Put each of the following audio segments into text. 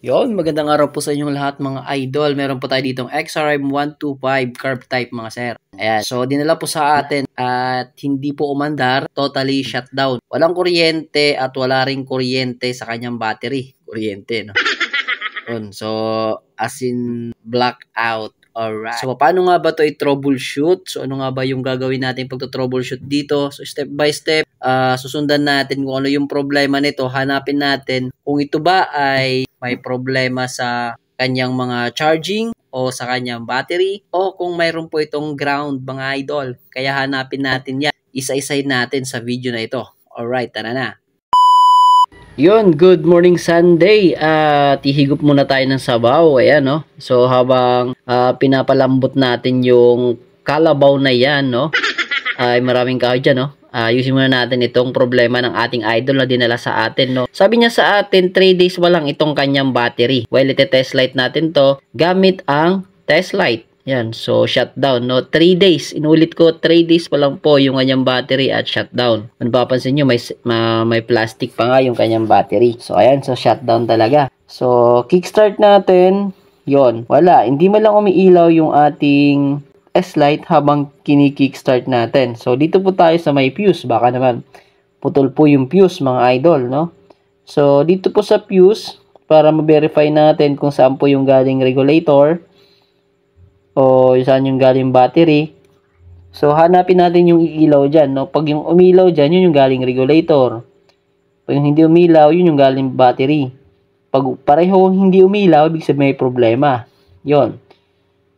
Yon, magandang araw po sa inyong lahat mga idol. Meron po tayo ditong XRM125 carb type mga sir. Ayan, so dinala po sa atin at hindi po umandar, totally shutdown. Walang kuryente at wala ring kuryente sa kanyang battery. Kuryente, no? Yun, so as in blackout. Alright. So, paano nga ba ito i-troubleshoot? So, ano nga ba yung gagawin natin pag-troubleshoot dito? So, step by step, susundan natin kung ano yung problema nito. Hanapin natin kung ito ba ay may problema sa kanyang mga charging o sa kanyang battery o kung mayroon po itong ground mga idol. Kaya hanapin natin yan. Isa-isay natin sa video na ito. Alright, tara na. Yun, good morning Sunday. Ihigop muna tayo ng sabaw. Ayan, no? So, habang pinapalambot natin yung kalabaw na yan, no? Ay maraming kahoy dyan, no? Ayusin muna natin itong problema ng ating idol na dinala sa atin, no? Sabi niya sa atin, 3 days pa lang itong kanyang battery. Well, ite-test light natin to gamit ang test light. Yan, so shutdown, no? 3 days. Inulit ko, 3 days pa lang po yung kanyang battery at shutdown. Kung napapansin nyo, may plastic pa nga yung kanyang battery. So, ayan, so shutdown talaga. So, kickstart natin. Yon, wala. Hindi man lang umiilaw yung ating S-light habang kini-kickstart natin. So, dito po tayo sa may fuse. Baka naman putol po yung fuse, mga idol, no? So, dito po sa fuse, para ma-verify natin kung saan po yung galing regulator o saan yung galing battery. So, hanapin natin yung iilaw dyan, no? Pag yung umilaw dyan, yun yung galing regulator. Pag yung hindi umilaw, yun yung galing battery. Pag pareho hindi umilaw, ibig sabihin may problema. Yon.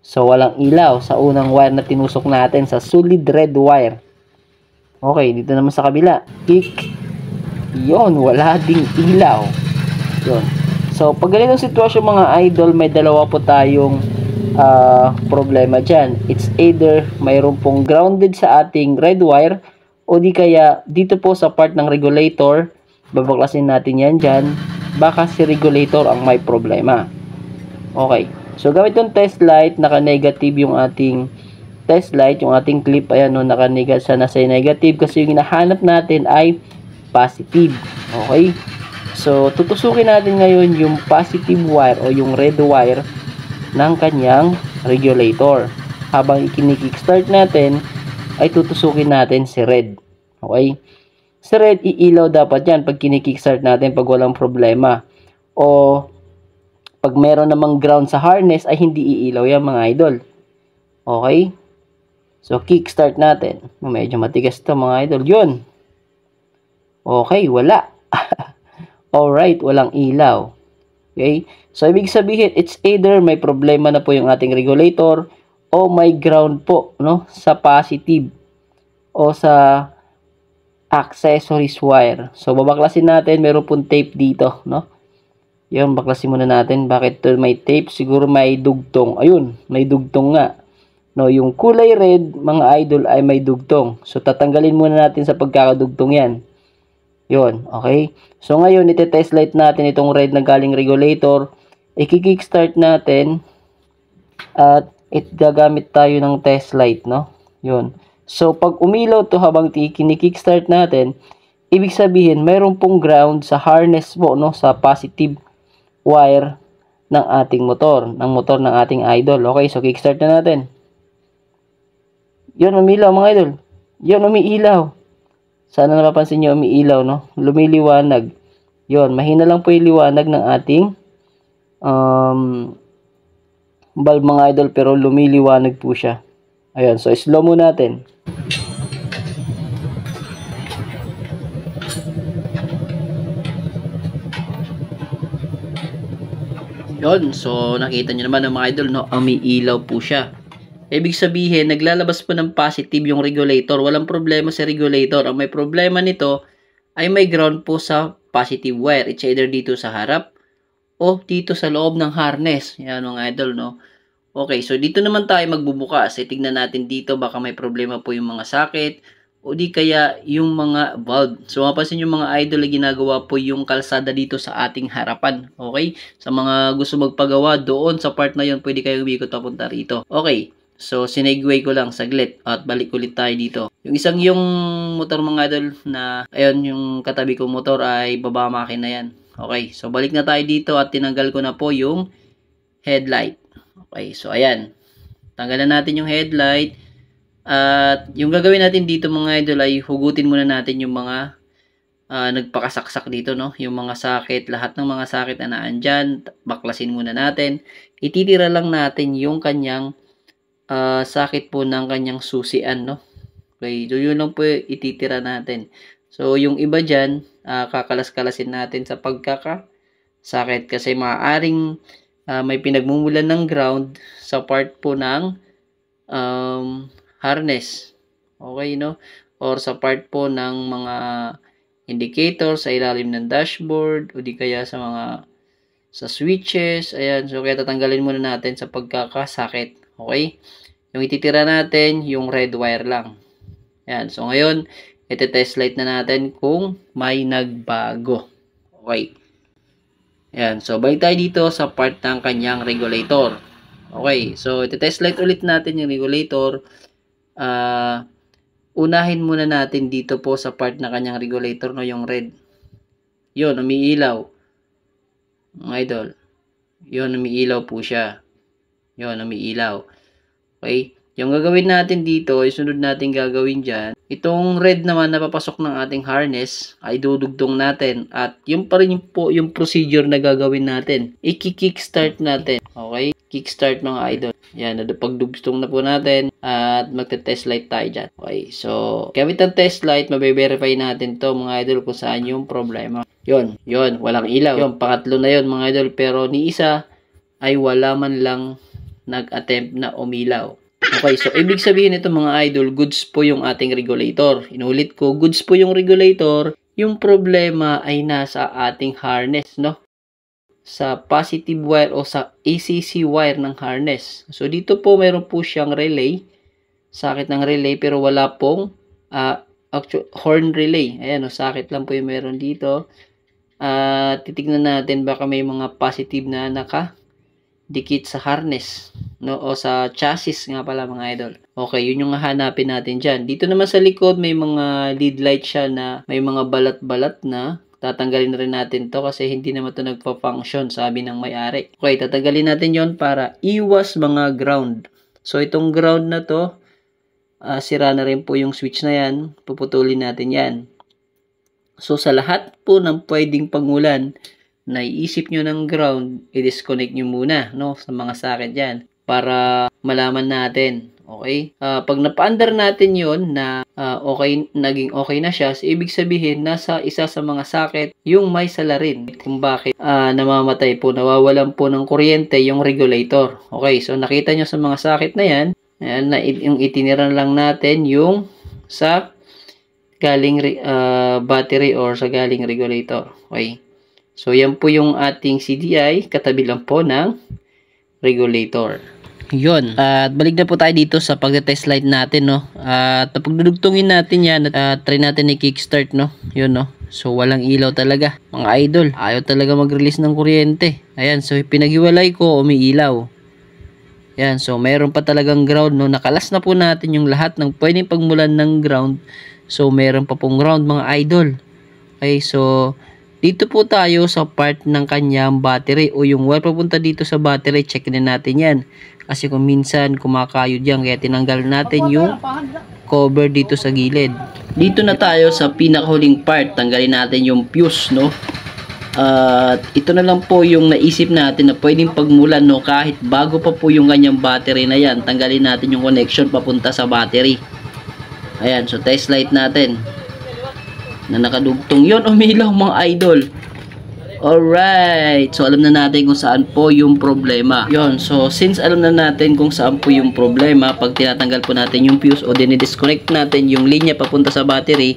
So, walang ilaw sa unang wire na tinusok natin sa solid red wire. Okay, dito naman sa kabila. Kick. Yon, wala ding ilaw. Yon. So, pag ganitong sitwasyon mga idol, may dalawa po tayong problema dyan. It's either mayroon pong grounded sa ating red wire o di kaya dito po sa part ng regulator, babaklasin natin yan dyan, baka si regulator ang may problema. Okay, so gamit yung test light, naka-negative yung ating test light, yung ating clip, ayan no, naka-negative, sana sa negative kasi yung hinahanap natin ay positive. Okay, so tutusukin natin ngayon yung positive wire o yung red wire ng kanyang regulator. Habang ikini-kickstart natin, ay tutusukin natin si red. Okay? Si red, iilaw dapat yan pag kini-kickstart natin pag walang problema. O pag meron namang ground sa harness, ay hindi iilaw yan mga idol. Okay? So, kickstart natin. Medyo matigas to mga idol. Yun. Okay, wala. Alright, walang ilaw. Okay? So, ibig sabihin, it's either may problema na po yung ating regulator o may ground po, no? Sa positive o sa accessories wire. So, babaklasin natin. Meron pong tape dito, no? Yun, baklasin muna natin. Bakit ito may tape? Siguro may dugtong. Ayun, may dugtong nga. No, yung kulay red, mga idol, ay may dugtong. So, tatanggalin muna natin sa pagkakadugtong yan. Yun, okay? So, ngayon, ite-test light natin itong red na galing regulator. I-kickstart natin. At gagamit tayo ng test light, no? Yun. So, pag umilaw to habang kini-kickstart natin, ibig sabihin, mayroon pong ground sa harness po, no? Sa positive wire ng ating motor. Ng motor ng ating idol. Okay, so kickstart na natin. Yun, umilaw mga idol. Yun, umiilaw. Sana napapansin nyo, umiilaw, no? Lumiliwanag. Yun, mahina lang po yung liwanag ng ating bulb mga idol, pero lumiliwanag po siya. Ayan, so slow mo natin. Yun, so nakita nyo naman mga idol, no? Umiilaw po siya. Ibig sabihin, naglalabas po ng positive yung regulator. Walang problema sa regulator. Ang may problema nito ay may ground po sa positive wire. It's either dito sa harap o dito sa loob ng harness. Yan mga idol, no? Okay, so dito naman tayo magbubukas. Tignan natin dito, baka may problema po yung mga socket o di kaya yung mga valve. So mapapansin yung mga idol na ginagawa po yung kalsada dito sa ating harapan. Okay? Sa mga gusto magpagawa doon sa part na yun, pwede kayo umikot papunta rito. Okay. So, sinegway ko lang saglit at balik ulit tayo dito. Yung motor mga idol na, ayun, yung katabi kong motor ay baba makina yan. Okay, so balik na tayo dito at tinanggal ko na po yung headlight. Okay, so ayan. Tanggalan natin yung headlight. At yung gagawin natin dito mga idol ay hugutin muna natin yung mga nagpakasaksak dito, no? Yung mga sakit, lahat ng mga sakit na naandyan, baklasin muna natin. Ititira lang natin yung kanyang sakit po ng kanyang susian, no? Okay, so yun lang po ititira natin. So yung iba dyan, kakalas-kalasin natin sa pagkakasakit kasi maaaring may pinagmumulan ng ground sa part po ng harness. Okay, no? Or sa part po ng mga indicator sa ilalim ng dashboard o di kaya sa switches. Ayan, so kaya tatanggalin muna natin sa pagkakasakit. Okay? Yung ititira natin, yung red wire lang. Ayan, so ngayon, ite-test light na natin kung may nagbago. Okay. Ayan, so balik tayo dito sa part ng kanyang regulator. Okay, so ite-test light ulit natin yung regulator. Unahin muna natin dito po sa part na kanyang regulator, no, yung red. Yun, umiilaw. Mga idol. Yun, umiilaw po siya. Yun, umiilaw. Okay? Yung gagawin natin dito, isunod natin gagawin dyan. Itong red naman na papasok ng ating harness, ay dudugtong natin. At yung pa rin po yung procedure na gagawin natin. I-kickstart natin. Okay? Kickstart mga idol. Yan, pagdugtong na po natin at magte-test light tayo dyan. Okay, so gamit ang test light, mabe-verify natin to mga idol kung saan yung problema. Yun, walang ilaw. Yun, pangatlo na yun mga idol, pero ni isa ay wala man lang nag-attempt na umilaw. Okay, so ibig sabihin ito mga idol, goods po yung ating regulator. Inulit ko, goods po yung regulator. Yung problema ay nasa ating harness, no? Sa positive wire o sa ACC wire ng harness. So dito po meron po siyang relay, sakit ng relay, pero wala pong horn relay. Ayan, sakit lang po yung meron dito. Titignan natin baka may mga positive na nakadikit sa harness, no, o sa chassis nga pala mga idol. Okay, yun yung hahanapin natin dyan. Dito naman sa likod may mga lead light siya na may mga balat-balat na. Tatanggalin na rin natin to kasi hindi naman to nagpa-function, sabi ng may-ari. Okay, tatanggalin natin yon para iwas mga ground. So, itong ground na to, sira na rin po yung switch na yan. Puputulin natin yan. So, sa lahat po ng pwedeng pangulan, naiisip nyo ng ground, i-disconnect nyo muna, no, sa mga sakit yan para malaman natin. Okay? Pag napa-under natin yon na naging okay na siya, so ibig sabihin nasa isa sa mga sakit yung may salarin. Kung bakit namamatay po, nawawalan po ng kuryente yung regulator. Okay, so nakita nyo sa mga sakit na yan, ayan, na yung itiniran lang natin yung sa galing battery or sa galing regulator. Okay? So yan po yung ating CDI, katabi lang po ng regulator. Yun. At balik na po tayo dito sa pagte-test light natin, no. At pagdudugtungin natin yan, try natin i-kickstart, no. Yun, no. So walang ilaw talaga. Mga idol, ayaw talaga mag-release ng kuryente. Ayan, so pinaghiwalay ko, umiilaw. Ayan, so mayroon pa talagang ground, no. Nakalas na po natin yung lahat ng pwedeng pagmulan ng ground. So mayroon pa pong ground, mga idol. Okay, so dito po tayo sa part ng kanyang battery o yung wire papunta dito sa battery, check na natin yan. Kasi kung minsan kumakayod yan, kaya tinanggal natin yung cover dito sa gilid. Dito na tayo sa pinakahuling part, tanggalin natin yung fuse, no. At ito na lang po yung naisip natin na pwedeng pagmulan, no, kahit bago pa po yung kanyang battery na yan. Tanggalin natin yung connection papunta sa battery. Ayan, so test light natin na nakadugtong. Yun, umilaw mga idol. Alright, so alam na natin kung saan po yung problema. Yun, so since alam na natin kung saan po yung problema, pag tinatanggal po natin yung fuse o dinidisconnect natin yung linya papunta sa battery,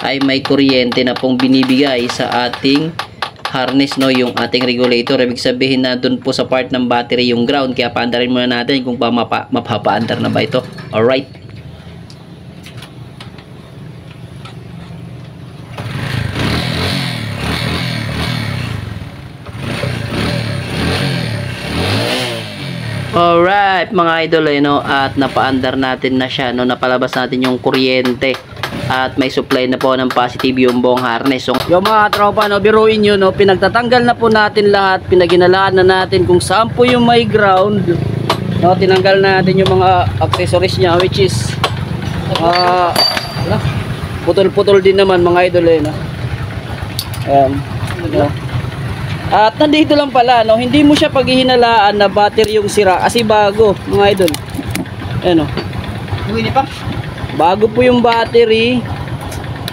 ay may kuryente na pong binibigay sa ating harness, no, yung ating regulator. Ibig sabihin na dun po sa part ng battery yung ground, kaya paandarin muna natin kung mapapaandar na ba ito. Alright. Alright mga idol, no, at napaandar natin na siya, no, napalabas natin yung kuryente. at may supply na po ng positive yung buong harness. So, yung mga tropa, no, biruin nyo, no, pinagtatanggal na po natin lahat, pinaginalaan na natin kung saan po yung may ground, no, tinanggal natin yung mga accessories nya, which is putol-putol din naman mga idol no? Ayan, no? At nandito lang pala, no, hindi mo siya paghihinalaan na battery yung sira kasi bago mga idol. Ayan, no? Bago po yung battery,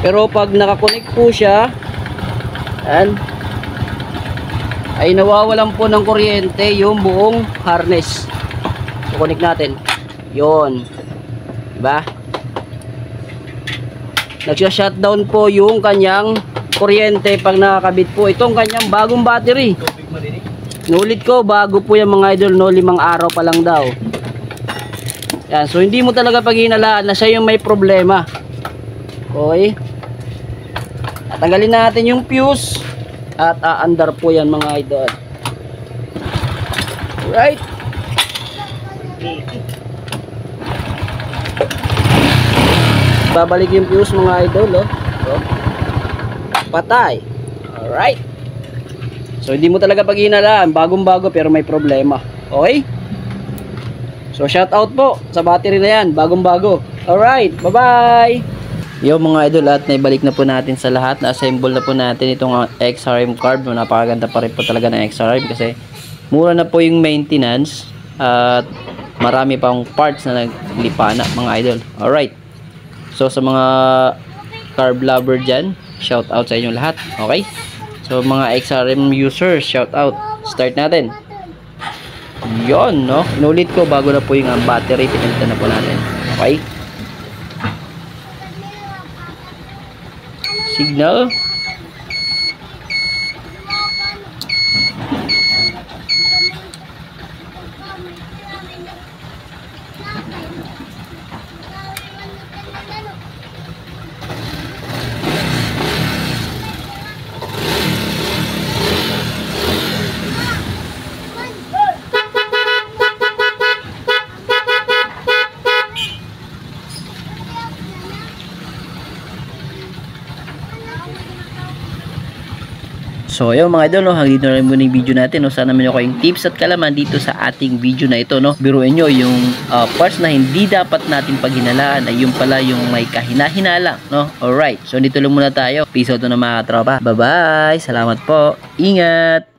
pero pag nakakonect po siya, ayan, ay nawawalan po ng kuryente yung buong harness. So, connect natin. Yon, diba? Nagsha-shutdown po yung kanyang kuryente pag nakakabit po itong kanyang bagong battery. Nulit ko, bago po yung mga idol, no, 5 araw pa lang daw. Yan, so hindi mo talaga paghihinalaan na siya yung may problema. Okay? At tanggalin natin yung fuse at aandar po yan mga idol. Right? Babalik yung fuse mga idol, oh. So, patay. Alright. So hindi mo talaga paghihinalaan, bagong-bago pero may problema. Okay? So shout out po sa battery na yan, bagong-bago. Alright, bye-bye. Yo mga idol, at naibalik na po natin sa lahat, na-assemble na po natin itong XRM card. Napakaganda pa rin po talaga ng XRM kasi mura na po yung maintenance at marami pang parts na naglipa na mga idol. Alright. So sa mga carb lover dyan, shout out sa inyong lahat. Okay? So mga XRM users, shout out. Start natin. Yon, no? Inulit ko, bago na po yung battery, pinalitan na po natin. Okay? Signal. So ayun mga idol, no, hanggang dito na rin muna yung video natin, no. Sana naman kayong tips at kalaman dito sa ating video na ito, no. Biruin nyo yung parts na hindi dapat natin paghinalaan ay yung pala yung may kahina-hinala, no. Alright, so dito lang muna tayo. Peace out na mga tropa. Bye bye, salamat po, ingat.